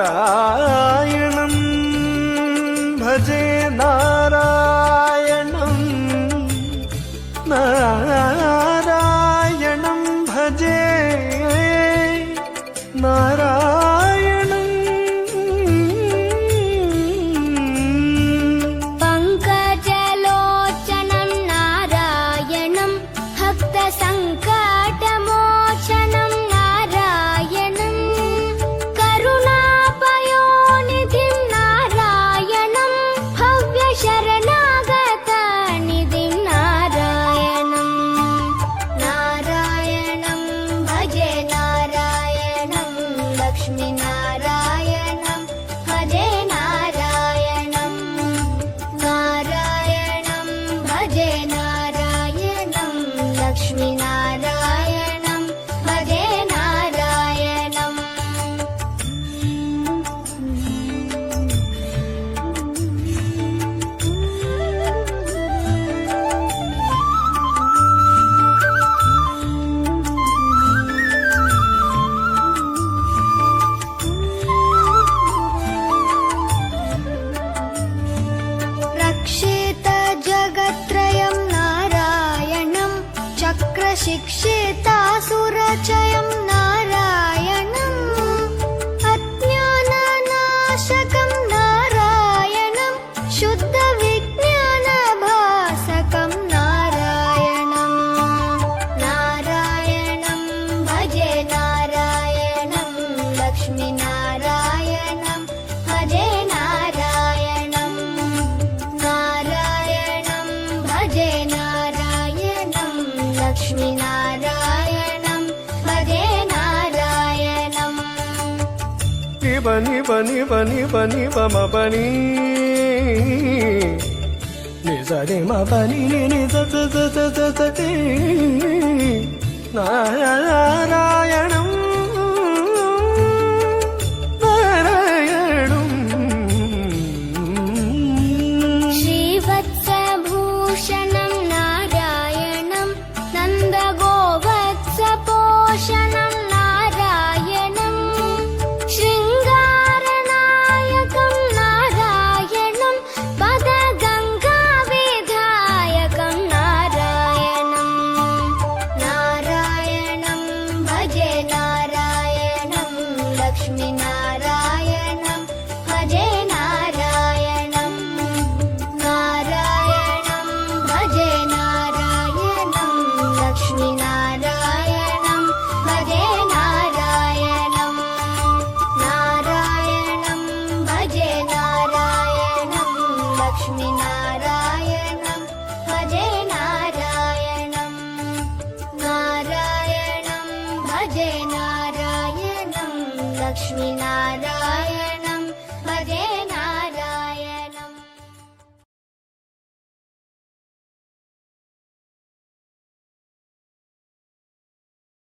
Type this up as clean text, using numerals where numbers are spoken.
నారాయణం భజే నారాయణం నారాయణం భజే నారాయణం పంకజలోచనం నారాయణం భక్త సంకటమోచనం నారాయణం కరుణాపయోనిధిం నారాయణం భవ్య శరణాగత నిధిం నారాయణం నారాయణం భజే నారాయణం లక్ష్మీ నారాయణం భజే నారాయణం నారాయణం భజే నారాయణం లక్ష్మీ నారాయణం భజే నారాయణం రక్షిత జగత్రయం నారాయణం చక్రశిక్షితాసురచయం నారాయణం అజ్ఞాననాశకం నారాయణం శుద్ధ విజ్ఞానభాసకం నారాయణం నారాయణం భజే నారాయణం లక్ష్మీ నారాయణం భజే నారాయణం నారాయణం భజే నారాయణం లక్ష్మీ నారాయణం భజే నారాయణం బని బని బని బని బమ బని నిజని మ బని ని నారాయణం